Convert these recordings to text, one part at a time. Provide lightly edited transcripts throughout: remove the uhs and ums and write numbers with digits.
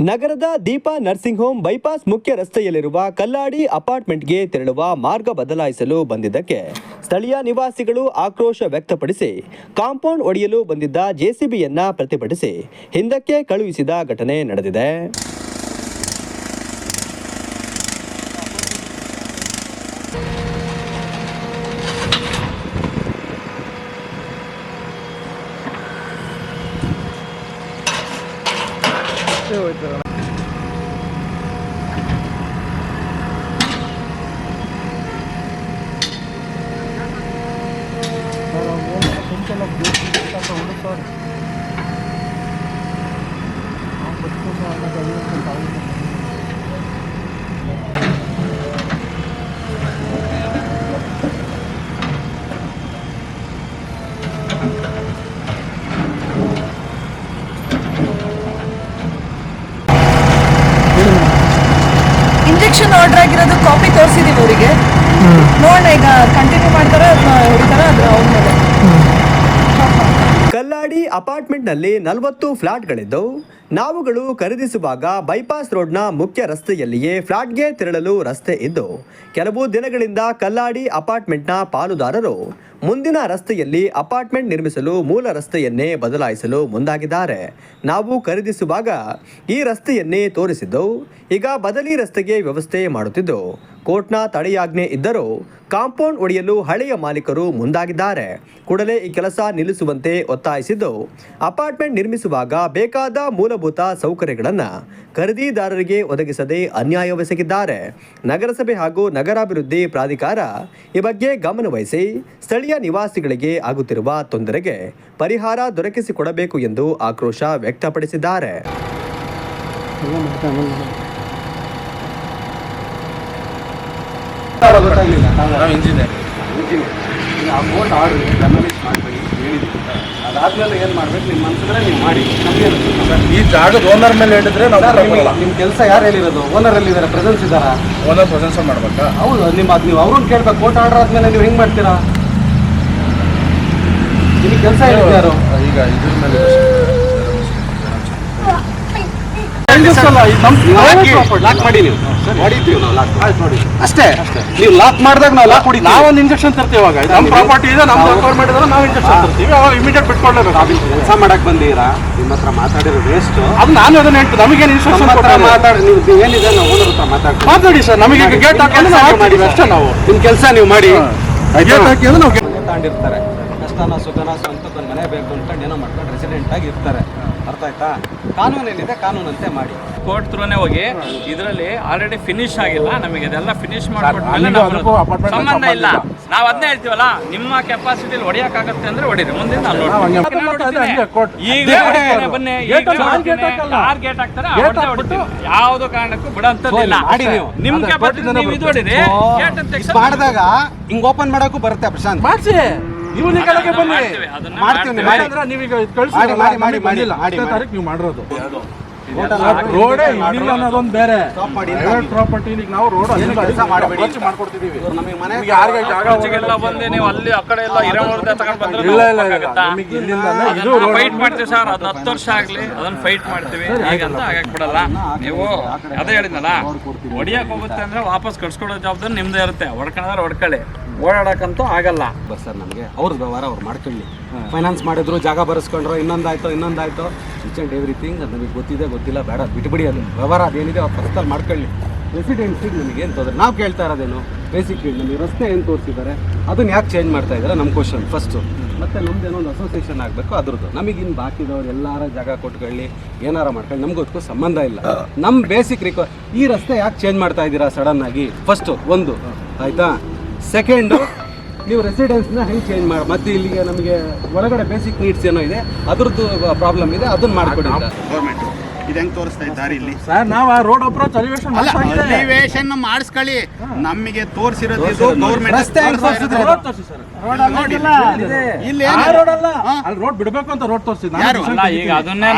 ನಗರದ Deepa nursing home bypass ಮುಖ್ಯ ರಸ್ತೆಯಲ್ಲಿರುವ ಕಲ್ಲಾಡಿ ಅಪಾರ್ಟ್ಮೆಂಟ್ಗೆ ತೆರಳುವ ಮಾರ್ಗ ಬದಲಾಯಿಸಲು ಬಂದಿದ್ದಕ್ಕೆ ಸ್ಥಳೀಯ ನಿವಾಸಿಗಳು ಆಕ್ರೋಶ ವ್ಯಕ್ತಪಡಿಸಿ ಕಾಂಪೌಂಡ್ ಒಡೆಯಲು ಬಂದಿದ್ದ ಜೆಸಿಬಿಯನ್ನ ಪ್ರತಿಭಟಿಸಿ ಹಿಂದಕ್ಕೆ ಕಳುಹಿಸಿದ ಘಟನೆ ನಡೆದಿದೆ. ಇಂಜೆಕ್ಷನ್ ಆರ್ಡರ್ ಆಗಿರೋದು ಕಾಪಿ ತೋರಿಸಿದೀವಿ ಅವರಿಗೆ. ನೋಡೋಣ ಈಗ ಕಂಟಿನ್ಯೂ ಮಾಡ್ತಾರೋ ಹೊಡಿತಾರೋ ಅದ್ರ ಅವ್ರ ಮೇಲೆ. ಕಲ್ಲಾಡಿ ಅಪಾರ್ಟ್ಮೆಂಟ್ನಲ್ಲಿ 40 ಫ್ಲಾಟ್ಗಳಿದ್ದು ನಾವುಗಳು ಖರೀದಿಸುವಾಗ ಬೈಪಾಸ್ ರೋಡ್ನ ಮುಖ್ಯ ರಸ್ತೆಯಲ್ಲಿಯೇ ಫ್ಲಾಟ್ಗೆ ತೆರಳಲು ರಸ್ತೆ ಇದ್ದು ಕೆಲವು ದಿನಗಳಿಂದ ಕಲ್ಲಾಡಿ ಅಪಾರ್ಟ್ಮೆಂಟ್ನ ಪಾಲುದಾರರು ಮುಂದಿನ ರಸ್ತೆಯಲ್ಲಿ ಅಪಾರ್ಟ್ಮೆಂಟ್ ನಿರ್ಮಿಸಲು ಮೂಲ ರಸ್ತೆಯನ್ನೇ ಬದಲಾಯಿಸಲು ಮುಂದಾಗಿದ್ದಾರೆ. ನಾವು ಖರೀದಿಸುವಾಗ ಈ ರಸ್ತೆಯನ್ನೇ ತೋರಿಸಿದ್ದು ಈಗ ಬದಲಿ ರಸ್ತೆಗೆ ವ್ಯವಸ್ಥೆ ಮಾಡುತ್ತಿದ್ದು ಕೋರ್ಟ್ನ ತಡೆಯಾಜ್ಞೆ ಇದ್ದರೂ ಕಾಂಪೌಂಡ್ ಒಡೆಯಲು ಹಳೆಯ ಮಾಲೀಕರು ಮುಂದಾಗಿದ್ದಾರೆ. ಕೂಡಲೇ ಈ ಕೆಲಸ ನಿಲ್ಲಿಸುವಂತೆ ಒತ್ತಾಯಿಸಿದ್ದು ಅಪಾರ್ಟ್ಮೆಂಟ್ ನಿರ್ಮಿಸುವಾಗ ಬೇಕಾದ ಮೂಲಭೂತ ಸೌಕರ್ಯಗಳನ್ನು ಖರೀದಿದಾರರಿಗೆ ಒದಗಿಸದೆ ಅನ್ಯಾಯವೆಸಗಿದ್ದಾರೆ. ನಗರಸಭೆ ಹಾಗೂ ನಗರಾಭಿವೃದ್ಧಿ ಪ್ರಾಧಿಕಾರ ಈ ಬಗ್ಗೆ ಗಮನವಹಿಸಿ ಸ್ಥಳೀಯ ನಿವಾಸಿಗಳಿಗೆ ಆಗುತ್ತಿರುವ ತೊಂದರೆಗೆ ಪರಿಹಾರ ದೊರಕಿಸಿಕೊಡಬೇಕು ಎಂದು ಆಕ್ರೋಶ ವ್ಯಕ್ತಪಡಿಸಿದ್ದಾರೆ. ಅದಾದ್ಮೇಲೆ ಏನು ಮಾಡ್ಬೇಕು ನಿಮ್ಮ ಮನಸ್ಸಿದ್ರೆ ನೀವು ಮಾಡಿ. ಈ ಜಾಗದ ಓನರ್ ಮೇಲೆ ಹೇಳಿದ್ರೆ ನಿಮ್ಮ ಕೆಲಸ ಯಾರು ಹೇಳಿರೋದು? ಓನರ್ ಎಲ್ಲಿದ್ದಾರೆ? ಪ್ರೆಸೆನ್ಸ್ ಇದ್ದಾರಾ? ಓನರ್ ಪ್ರೆಸೆನ್ಸ್ ಮಾಡ್ಬೇಕಾ? ಹೌದು, ನೀವು ಅವ್ರನ್ನ ಕೇಳ್ಬೇಕು. ಕೋರ್ಟ್ ಆರ್ಡರ್ ಆದ್ಮೇಲೆ ನೀವು ಹೆಂಗೆ ಮಾಡ್ತೀರಾ? ನಿಮಗೆ ಕೆಲಸ ಹೇಳಿದ್ದಾರು ಈಗ ಇದ್ರ ಮೇಲೆ ಲಾಕ್ ಮಾಡಿ. ನೀವು ಹೊಡಿತೀವಿ ನಾವು ಲಾಕ್. ಆಯ್ತು ನೋಡಿ, ಅಷ್ಟೇ. ನೀವು ಲಾಕ್ ಮಾಡಿದಾಗ ನಾವು ಲಾಕ್ ಹೊಡಿ. ನಾವೊಂದು ಇಂಜೆಕ್ಷನ್ ತರ್ತೀವಿ. ಇವಾಗ ನಮ್ಮ ಪ್ರಾಪರ್ಟಿ ಇದೆ, ನಮ್ಮ ರಿಕ್ವೈರ್ಮೆಂಟ್ ಇದೆ, ನಾವು ಇಂಜೆಕ್ಷನ್ ತರ್ತೀವಿ. ಅವಾಗ ಇಮಿಡಿಯೇಟ್ ಬಿಟ್ಕೊಡ್ಲೇಬೇಕು. ಕೆಲಸ ಮಾಡಕ್ ಬಂದಿರಾ? ನಿಮ್ಮ ಹತ್ರ ಮಾತಾಡಿರೋ ವೇಸ್ಟ್. ಅದು ನಾನು ಅದನ್ನ ಹೇಳ್ತೀನಿ. ನಮಗೇನು ಇನ್ಸ್ಟ್ರಕ್ಷನ್ ಮಾತಾಡಿ. ನೀವು ಏನಿದೆ ನಾವು ಓನರ್ ಹತ್ರ ಮಾತಾಡಿ ಸರ್. ನಮಗೆ ಗೇಟ್ ಹಾಕಿ ಮಾಡಿ ಅಷ್ಟೇ. ನಾವು ನಿಮ್ಮ ಕೆಲಸ ನೀವು ಮಾಡಿ. ಗೇಟ್ ಹಾಕಿ ಅಂದ್ರೆ ನಾವು ತಾಂಡಿರ್ತಾರೆ. ಕಷ್ಟನ ಸುಖನ ಸ್ವಂತಕ್ಕೊಂದು ಮನೆ ಬೇಕು ಅಂದ್ಕೊಂಡು ಏನೋ ಮಾಡ್ಕೊಂಡು ರೆಸಿಡೆಂಟ್ ಆಗಿ ಇರ್ತಾರೆ. ಅರ್ಥ ಆಯ್ತಾ? ಕಾನೂನು ಏನಿದೆ ಕಾನೂನಂತೆ ಮಾಡಿ. ಕೋರ್ಟ್ ಥ್ರೂನೇ ಹೋಗಿ ಇದರಲ್ಲಿ ಆಲ್ರೆಡಿ ಫಿನಿಶ್ ಆಗಿಲ್ಲ. ನಮಗೆ ಇದೆಲ್ಲ ಫಿನಿಶ್ ಮಾಡ್ಕೊಟ್ಟು ಸಂಬಂಧ ಇಲ್ಲ. ನಾವು ಅದನ್ನೇ ಹೇಳ್ತೀವಲ್ಲ, ನಿಮ್ಮ ಕೆಪಾಸಿಟಿಲಿ ಹೊಡಿಯೋಕ್ಕಾಗತ್ತೆ ಅಂದ್ರೆ ಹೊಡೀರಿ. ಮುಂದೆ ನಾನು ಈಗ ಬನ್ನಿ, ಯಾರು ಗೇಟ್ ಹಾಕ್ತಾರೆ ಯಾವ್ದು ಕಾರಣಕ್ಕೂ ಬಿಡೋಂಥದ್ದಿಲ್ಲ. ನಿಮ್ ಕೆಪಾಸಿಟಿ ನೀವು ಇದು ಹೊಡೀರಿ. ಮಾಡಿದಾಗ ಹಿಂಗ್ ಓಪನ್ ಮಾಡೋಕ್ಕೂ ಬರುತ್ತೆ. ಪ್ರಶಾಂತ್ ಮಾಡಿಸಿ. ನೀವು ಲೀಗಲ್ಗೆ ಬನ್ನಿ. ಮಾಡ್ತೀವಿ. ನೀವೀಗ ಮಾಡಿ ನೀವು ಮಾಡಿರೋದು ರೋಡೇ ಇಲ್ಲ ಅನ್ನೋದೊಂದು ಬೇರೆ. ಪ್ರಾಪರ್ಟಿ ನಾವು ರೋಡ್ ಮಾಡ್ಕೊಡ್ತಿದೀವಿ. ಯಾರಿಗೆಲ್ಲ ಬಂದು ನೀವು ಅಲ್ಲಿ ಆ ಕಡೆ ಎಲ್ಲ ಇರೋರ್ದೆ ತಗೊಂಡು ಬಂದ್ರೆ ಫೈಟ್ ಮಾಡ್ತೀವಿ ಸರ್. ಅದನ್ನ 10 ವರ್ಷ ಆಗ್ಲಿ ಅದನ್ನ ಫೈಟ್ ಮಾಡ್ತೀವಿ. ಹಾಗಂತ ಆಗಕ್ ಬಿಡಲ್ಲ. ನೀವು ಅದೇ ಹೇಳಿದ್ನಲ್ಲ, ಹೊಡಿಯಕ್ ಹೋಗುತ್ತೆ ಅಂದ್ರೆ ವಾಪಸ್ ಕಳ್ಸ್ಕೊಡೋ ಜವಾಬ್ದಾರಿ ನಿಮ್ದೇ ಇರುತ್ತೆ. ಹೊಡ್ಕೊಂಡ್ರೆ ಹೊಡ್ಕೊಳ್ಳಿ, ಓಡಾಡಕ್ಕಂತೂ ಆಗಲ್ಲ. ಸರ್ ನಮಗೆ ಅವ್ರದ್ದು ವ್ಯವಹಾರ ಅವ್ರು ಮಾಡ್ಕೊಳ್ಳಿ. ಫೈನಾನ್ಸ್ ಮಾಡಿದ್ರು, ಜಾಗ ಬರೆಸ್ಕೊಂಡ್ರು, ಇನ್ನೊಂದಾಯ್ತು ಈಚ್ ಆ್ಯಂಡ್ ಎವ್ರಿಥಿಂಗ್ ಅದು ನಮಗೆ ಗೊತ್ತಿಲ್ಲ ಬೇಡ ಬಿಟ್ಬಿಡಿ. ಅದು ವ್ಯವಹಾರ ಅದೇನಿದೆ ಅವ್ರು ಪರ್ಸನಲ್ ಮಾಡ್ಕೊಳ್ಳಿ. ರೆಸಿಡೆನ್ಸಿಗೆ ನಮಗೆ ಏನು ತೊಂದರೆ? ನಾವು ಕೇಳ್ತಾ ಇರೋದೇನು ಬೇಸಿಕ್ ನಮಗೆ ರಸ್ತೆ ಏನು ತೋರಿಸಿದ್ದಾರೆ ಅದನ್ನ ಯಾಕೆ ಚೇಂಜ್ ಮಾಡ್ತಾ ಇದ್ದಾರೆ ನಮ್ಮ ಕ್ವಶನ್ ಫಸ್ಟು. ಮತ್ತು ನಮ್ದೇನೋ ಒಂದು ಅಸೋಸಿಯೇಷನ್ ಆಗಬೇಕು ಅದ್ರದ್ದು. ನಮಗಿನ್ನು ಬಾಕಿದವ್ರು ಎಲ್ಲಾರ ಜಾಗ ಕೊಟ್ಕೊಳ್ಳಿ, ಏನಾರ ಮಾಡ್ಕೊಳ್ಳಿ, ನಮ್ಗೊದಕ್ಕೂ ಸಂಬಂಧ ಇಲ್ಲ. ನಮ್ಮ ಬೇಸಿಕ್ ಈ ರಸ್ತೆ ಯಾಕೆ ಚೇಂಜ್ ಮಾಡ್ತಾ ಇದ್ದೀರಾ ಸಡನ್ನಾಗಿ? ಫಸ್ಟು ಒಂದು ಆಯಿತಾ. ಸೆಕೆಂಡು, ನೀವು ರೆಸಿಡೆನ್ಸ್ನ ಹೆಂಗೆ ಚೇಂಜ್ ಮಾಡಿ ಮತ್ತೆ ಇಲ್ಲಿಗೆ ನಮಗೆ ಒಳಗಡೆ ಬೇಸಿಕ್ ನೀಡ್ಸ್ ಏನೋ ಇದೆ ಅದ್ರದ್ದು ಪ್ರಾಬ್ಲಮ್ ಇದೆ, ಅದನ್ನ ಮಾಡಿಕೊಡಿ. ಗೌರ್ಮೆಂಟ್ ಇದು ಹೆಂಗ್ ತೋರಿಸ್ತಾ ಇದ್ದಾರೆ ಇಲ್ಲಿ ಸರ್? ನಾವು ಆ ರೋಡ್ ಅಪ್ರೋಚ್ ಎಲಿವೇಶನ್ ಮಾಡಿಸ್ಕೊಳ್ಳಿ. ನಮಗೆ ತೋರಿಸಿರೋದು ಗೌರ್ಮೆಂಟ್ ರಸ್ತೆ ರೋಡ್ ಬಿಡಬೇಕು ಅಂತ ರೋಡ್ ತೋರಿಸಿದ್ರು. ಈಗ ಅದನ್ನೇ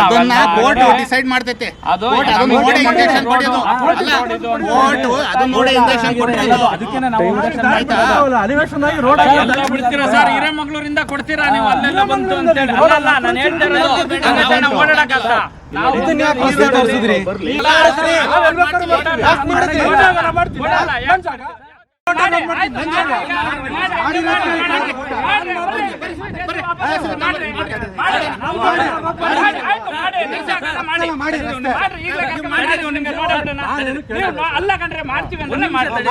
ಕೋರ್ಟ್ ಡಿಸೈಡ್ ಮಾಡ್ತೈತೆ. ಇಂಜೆಕ್ಷನ್ ಕೊಡೋದು ಅಲಿವೇಶನ್ ಆಗಿ ರೋಡ್ ಬಿಡ್ತೀರಾ ಸರ್? ಹಿರೇಮಗಳೂರಿಂದ ಕೊಡ್ತೀರಾ ನೀವು? ಅಲ್ಲೆಲ್ಲ ಬಂತು ಅಂತ ಹೇಳಿ ಅಲ್ಲ, ನಾನು ಹೇಳ್ತಾ ಇರೋದು ಓಡಾಡಕ್ಕಲ್ಲ. ಇದನ್ನ ಯಾಕೆ ರಸ್ತೆ ತೋರಿಸಿದ್ರಿ? ಅಲ್ಲ ಕಂಡ್ರೆ ಮಾಡ್ತೀವಿ ಅಂದ್ರೆ ಮಾಡ್ತೀವಿ.